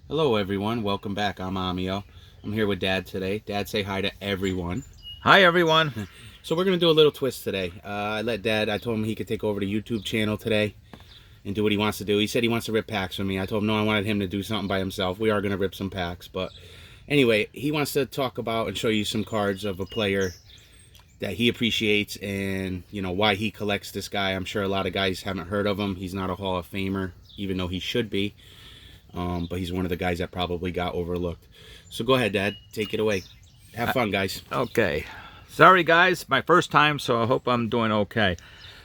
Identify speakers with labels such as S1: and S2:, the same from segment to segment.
S1: Hello everyone, welcome back. I'm Amio. I'm here with Dad today. Dad, say hi to everyone.
S2: Hi, everyone.
S1: So we're gonna do a little twist today. I told him he could take over the YouTube channel today and do what he wants to do. He said he wants to rip packs from me. I told him no, I wanted him to do something by himself. We are gonna rip some packs, but anyway, he wants to talk about and show you some cards of a player that he appreciates and why he collects this guy. I'm sure a lot of guys haven't heard of him. He's not a Hall of Famer, even though he should be. But he's one of the guys that probably got overlooked. So go ahead, Dad. Take it away. Have fun, guys.
S2: Okay. Sorry, guys. My first time, so I hope I'm doing okay.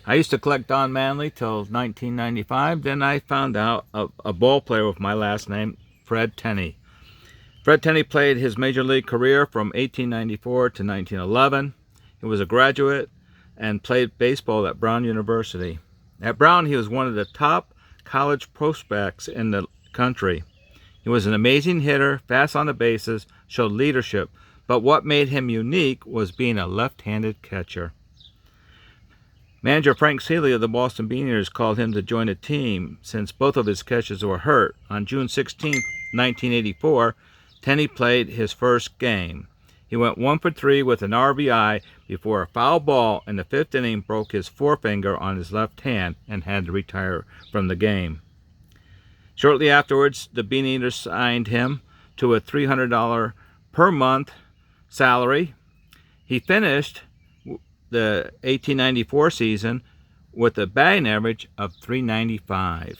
S2: I used to collect Don Manley till 1995. Then I found out a ball player with my last name, Fred Tenney. Fred Tenney played his major league career from 1894 to 1911. He was a graduate and played baseball at Brown University. At Brown, he was one of the top college prospects in the country. He was an amazing hitter, fast on the bases, showed leadership, but what made him unique was being a left-handed catcher. Manager Frank Seeley of the Boston Beaners called him to join the team since both of his catchers were hurt. On June 16, 1984, Tenney played his first game. He went 1 for 3 with an RBI before a foul ball in the fifth inning broke his forefinger on his left hand and had to retire from the game. Shortly afterwards, the Beaneaters signed him to a $300 per month salary. He finished the 1894 season with a batting average of .395.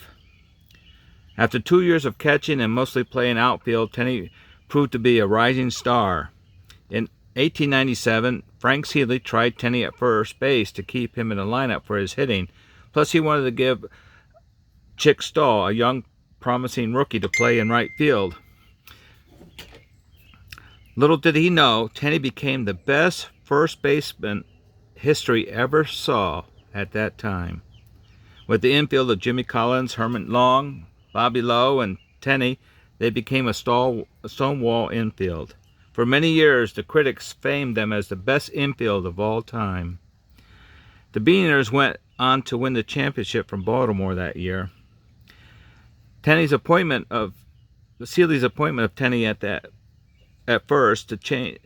S2: After 2 years of catching and mostly playing outfield, Tenney proved to be a rising star. In 1897, Frank Seeley tried Tenney at first base to keep him in the lineup for his hitting. Plus, he wanted to give Chick Stahl, a young promising rookie, to play in right field. Little did he know, Tenney became the best first baseman history ever saw at that time. With the infield of Jimmy Collins, Herman Long, Bobby Lowe, and Tenney, they became a stonewall infield. For many years, the critics famed them as the best infield of all time. The Beaners went on to win the championship from Baltimore that year. Seeley's appointment of Tenney at first to change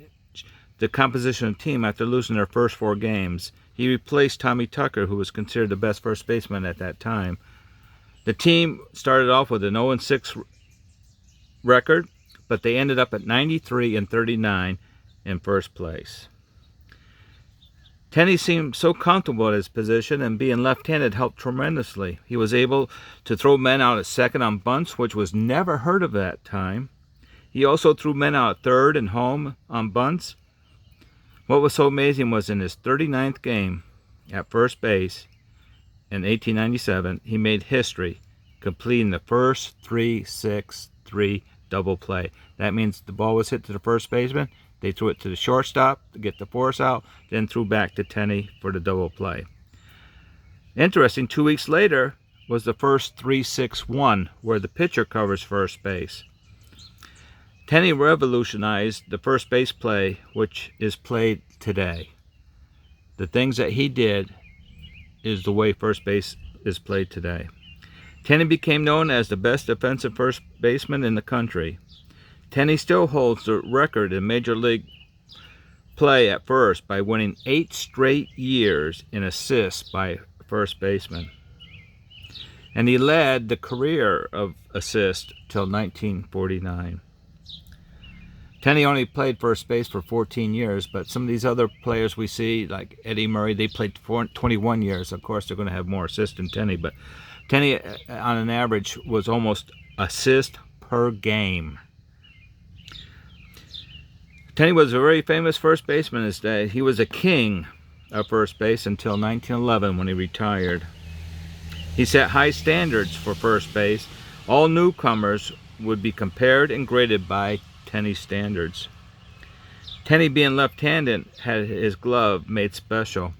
S2: the composition of the team after losing their first 4 games. He replaced Tommy Tucker, who was considered the best first baseman at that time. The team started off with an 0-6 record, but they ended up at 93-39 in first place. Tenney seemed so comfortable at his position, and being left-handed helped tremendously. He was able to throw men out at second on bunts, which was never heard of at that time. He also threw men out at third and home on bunts. What was so amazing was in his 39th game at first base in 1897, he made history, completing the first 3-6-3 double play. That means the ball was hit to the first baseman, they threw it to the shortstop to get the force out, then threw back to Tenney for the double play. Interesting, 2 weeks later was the first 3-6-1, where the pitcher covers first base. Tenney revolutionized the first base play, which is played today. The things that he did is the way first base is played today. Tenney became known as the best defensive first baseman in the country. Tenney still holds the record in Major League play at first by winning 8 straight years in assists by first baseman. And he led the career of assists till 1949. Tenney only played first base for 14 years, but some of these other players we see, like Eddie Murray, they played 21 years. Of course, they're going to have more assists than Tenney, but Tenney, on an average, was almost assist per game. Tenney was a very famous first baseman in his day. He was a king of first base until 1911 when he retired. He set high standards for first base. All newcomers would be compared and graded by Tenney standards. Tenney, being left-handed, had his glove made special.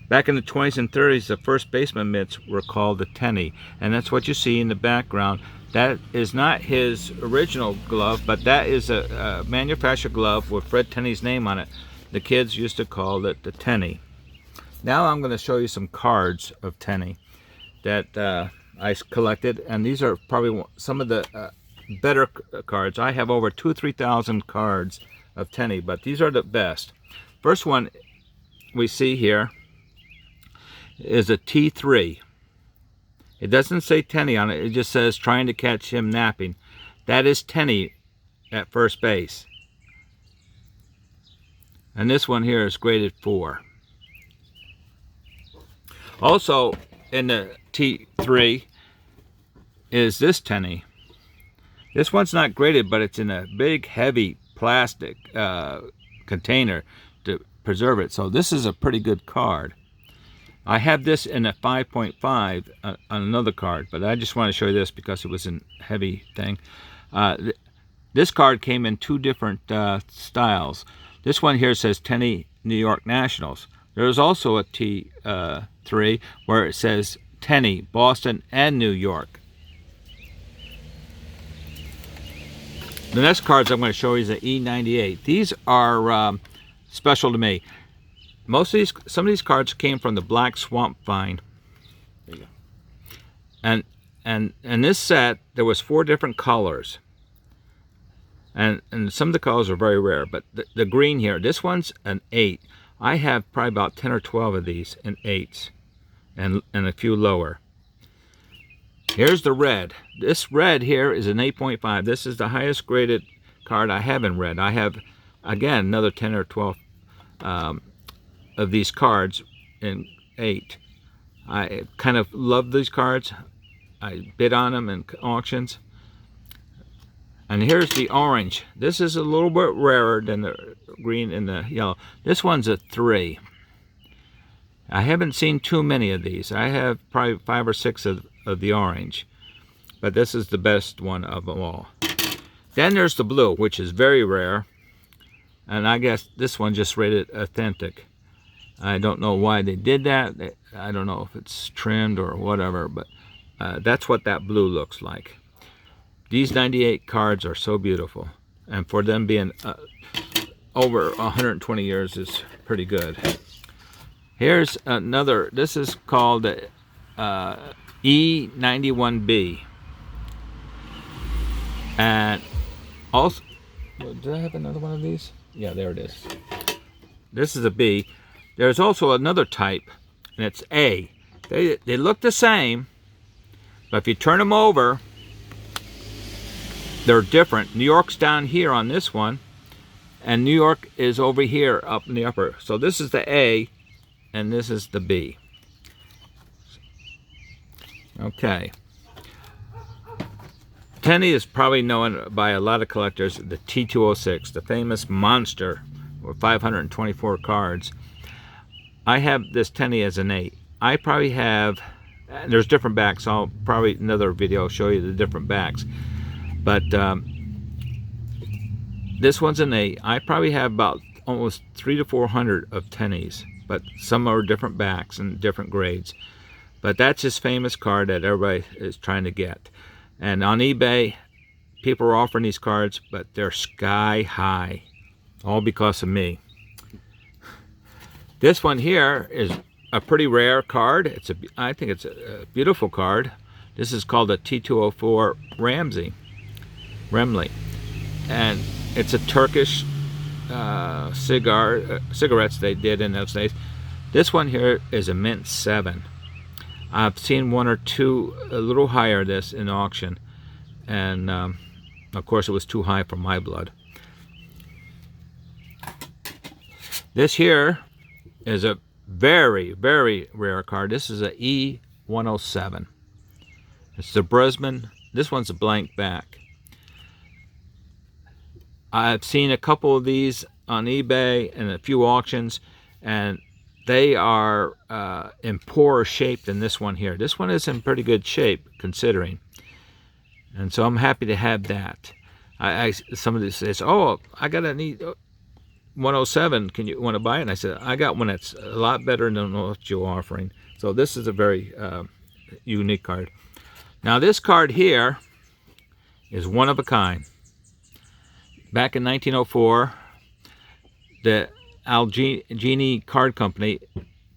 S2: Back in the 20s and 30s, the first baseman mitts were called the Tenney, and that's what you see in the background. That is not his original glove, but that is a manufactured glove with Fred Tenney's name on it. The kids used to call it the Tenney. Now I'm going to show you some cards of Tenney that I collected, and these are probably some of the better cards. I have over 3,000 cards of Tenny, but these are the best. First one we see here is a T3. It doesn't say Tenny on it. It just says trying to catch him napping. That is Tenny at first base. And this one here is graded 4. Also in the T3 is this Tenny. This one's not graded, but it's in a big heavy plastic container to preserve it. So this is a pretty good card. I have this in a 5.5 on another card, but I just want to show you this because it was a heavy thing. This card came in 2 different styles. This one here says Tenny New York Nationals. There's also a T3 where it says Tenny Boston and New York. The next cards I'm going to show you is the E98. These are special to me. Some of these cards came from the Black Swamp Vine.
S1: There you go.
S2: And in this set there was 4 different colors. And some of the colors are very rare, but the green here, this one's an 8. I have probably about 10 or 12 of these in 8s and a few lower. Here's the red. This red here is an 8.5. This is the highest graded card I have in red. I have, again, another 10 or 12 of these cards in 8. I kind of love these cards. I bid on them in auctions. And here's the orange. This is a little bit rarer than the green and the yellow. This one's a 3. I haven't seen too many of these. I have probably 5 or 6 of the orange, but this is the best one of them all. Then there's the blue, which is very rare, and I guess this one just rated authentic. I don't know why they did that. I don't know if it's trimmed or whatever, but that's what that blue looks like. These 98 cards are so beautiful, and for them being over 120 years is pretty good. Here's another. This is called E91B, and also, did I have another one of these? Yeah, there it is. This is a B. There's also another type, and it's A. They look the same, but if you turn them over, they're different. New York's down here on this one, and New York is over here up in the upper. So this is the A, and this is the B. Okay. Tenny is probably known by a lot of collectors, the T206, the famous monster with 524 cards. I have this Tenny as an 8. I probably have, there's different backs, so I'll probably another video show you the different backs. But this one's an 8. I probably have about almost 300 to 400 of Tennys, but some are different backs and different grades. But that's his famous card that everybody is trying to get. And on eBay, people are offering these cards, but they're sky high, all because of me. This one here is a pretty rare card. I think it's a beautiful card. This is called a T204 Remley, and it's a Turkish cigarettes they did in those days. This one here is a mint 7. I've seen 1 or 2 a little higher this in auction, and of course it was too high for my blood. This here is a very, very rare card. This is a E107. It's the Bresman. This one's a blank back. I've seen a couple of these on eBay and a few auctions, and they are in poorer shape than this one here. This one is in pretty good shape considering, and so I'm happy to have that. Somebody says, "Oh, I got an E107. Can you want to buy it?" And I said, "I got one that's a lot better than what you're offering." So this is a very unique card. Now this card here is one of a kind. Back in 1904, the Allegheny Card Company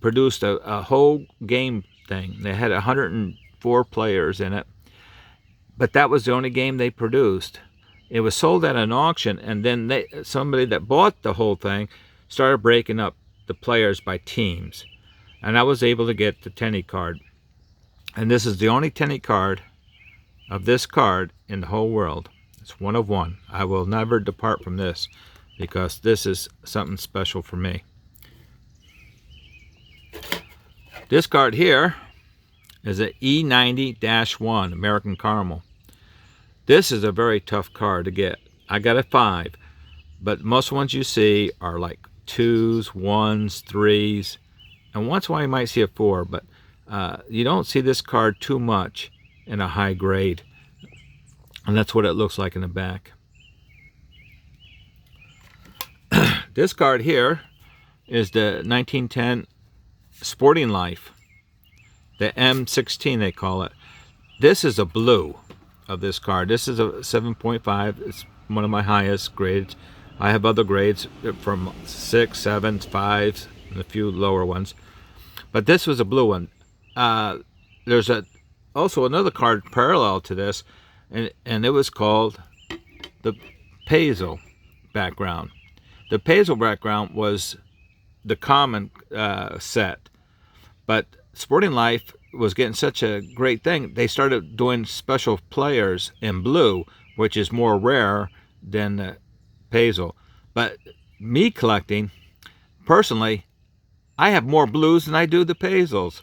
S2: produced a whole game thing. They had 104 players in it. but that was the only game they produced. It was sold at an auction, and then somebody that bought the whole thing started breaking up the players by teams. And I was able to get the Tenney card. And this is the only Tenney card of this card in the whole world. It's one of one. I will never depart from this because this is something special for me. This card here is an E90-1 American Caramel. This is a very tough card to get. I got a 5, but most ones you see are like 2s, 1s, 3s, and once in a while you might see a 4, but you don't see this card too much in a high grade, and that's what it looks like in the back. This card here is the 1910 Sporting Life, the M16 they call it. This is a blue of this card. This is a 7.5. It's one of my highest grades. I have other grades from 6, 7s, 5s, and a few lower ones, but this was a blue one. There's also another card parallel to this, and it was called the Pazel background. The Pazel background was the common set, but Sporting Life was getting such a great thing, they started doing special players in blue, which is more rare than the Pazel. But me collecting, personally, I have more blues than I do the Pazels.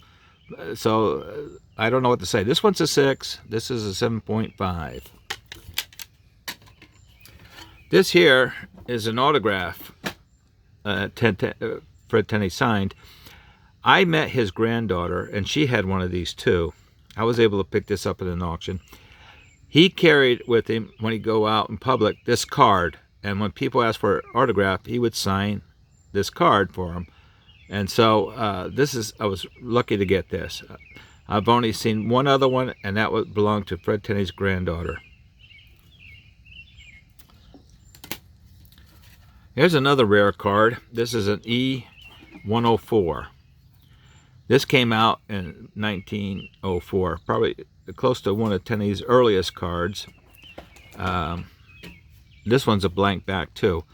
S2: So I don't know what to say. This one's a 6. This is a 7.5. This here is an autograph Fred Tenney signed. I met his granddaughter, and she had one of these too. I was able to pick this up at an auction. He carried with him, when he'd go out in public, this card. And when people asked for an autograph, he would sign this card for them. And so I was lucky to get this. I've only seen one other one, and that belonged to Fred Tenney's granddaughter. Here's another rare card. This is an E104. This came out in 1904, probably close to one of Tenney's earliest cards. This one's a blank back too,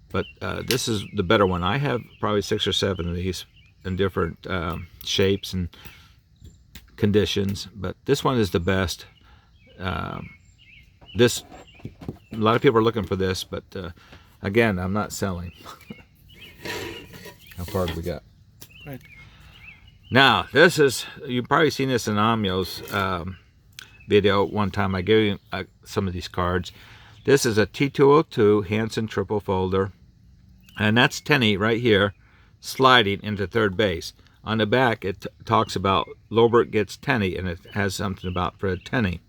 S2: but this is the better one. I have probably 6 or 7 of these in different shapes and conditions, but this one is the best. A lot of people are looking for this, but again, I'm not selling. How far have we got?
S1: Right.
S2: Now, this is, you've probably seen this in Amio's video one time. I gave you some of these cards. This is a T202 Hansen triple folder, and that's Tenney right here, sliding into third base. On the back, it talks about Lobert gets Tenney, and it has something about Fred Tenney.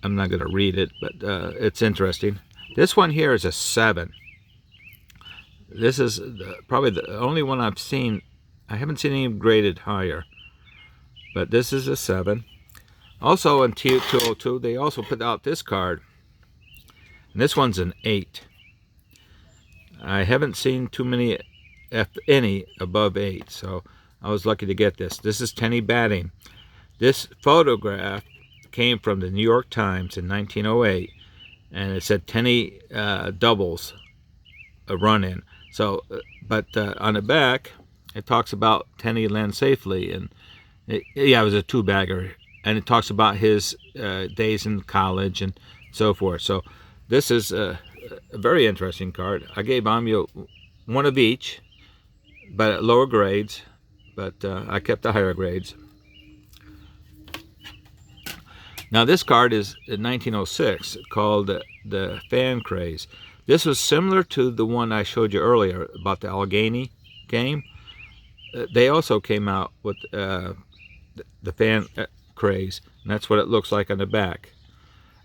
S2: I'm not going to read it, but it's interesting. This one here is a 7. This is probably the only one I've seen. I haven't seen any graded higher, but this is a 7. Also in T202, they also put out this card, and this one's an 8. I haven't seen too many, if any, above 8, so I was lucky to get this. This is Tenney batting. This photograph came from the New York Times in 1908, and it said Tenney doubles a run-in. So, but on the back, it talks about Tenney land safely, and it was a 2-bagger, and it talks about his days in college and so forth. So this is a very interesting card. I gave Amio one of each, but at lower grades, but I kept the higher grades. Now this card is in 1906, called the Fan Craze. This was similar to the one I showed you earlier about the Allegheny game. They also came out with the Fan Craze, and that's what it looks like on the back.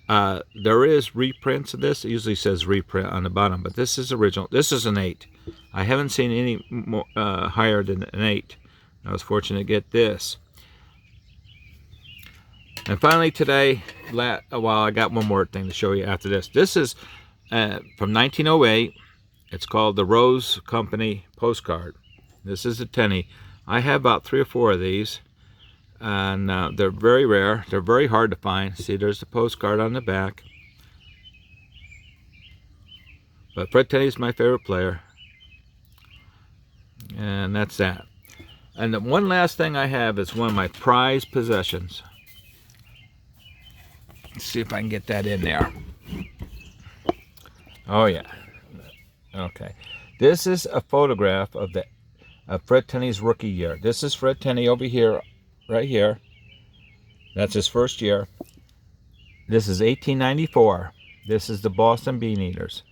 S2: There is reprints of this. It usually says reprint on the bottom, but this is original. This is an 8. I haven't seen any more, higher than an 8. I was fortunate to get this. And finally today, I got one more thing to show you after this. This is from 1908. It's called the Rose Company postcard. This is a Tenney. I have about 3 or 4 of these. And they're very rare. They're very hard to find. See, there's the postcard on the back. But Fred Tenney's my favorite player. And that's that. And the one last thing I have is one of my prized possessions. Let's see if I can get that in there. Oh yeah. Okay. This is a photograph of Fred Tenney's rookie year. This is Fred Tenney over here, right here. That's his first year. This is 1894. This is the Boston Bean Eaters.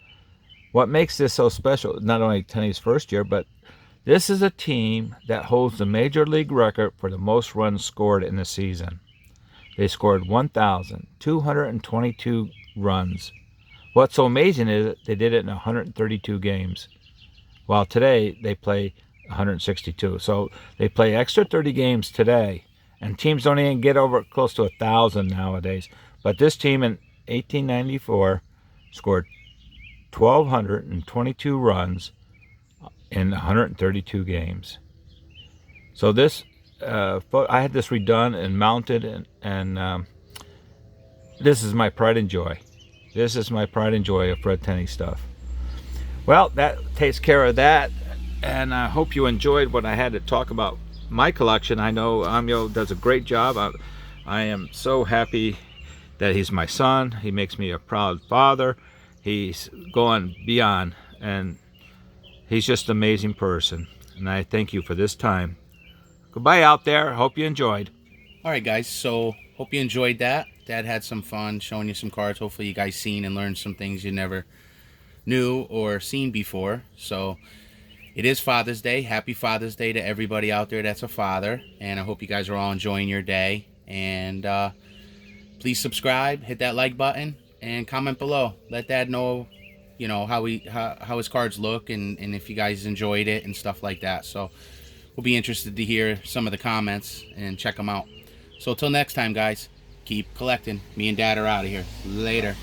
S2: What makes this so special, not only Tenney's first year, but this is a team that holds the major league record for the most runs scored in a season. They scored 1,222 runs. What's so amazing is that they did it in 132 games, while today they play 162. So they play extra 30 games today, and teams don't even get over close to 1,000 nowadays. But this team in 1894 scored 1,222 runs in 132 games. So this, I had this redone and mounted, and this is my pride and joy. This is my pride and joy of Fred Tenney stuff. Well, that takes care of that, and I hope you enjoyed what I had to talk about my collection. I know Amyo does a great job. I am so happy that he's my son. He makes me a proud father. He's going beyond, and he's just an amazing person. And I thank you for this time. Goodbye out there. Hope you enjoyed.
S1: All right, guys. So hope you enjoyed that. Dad had some fun showing you some cards. Hopefully you guys seen and learned some things you never knew or seen before. So it is Father's Day. Happy Father's Day to everybody out there that's a father. And I hope you guys are all enjoying your day. And please subscribe, hit that like button, and comment below. Let Dad know, you know, how his cards look, and if you guys enjoyed it and stuff like that. So we'll be interested to hear some of the comments and check them out. So till next time, guys, keep collecting. Me and Dad are out of here. Later.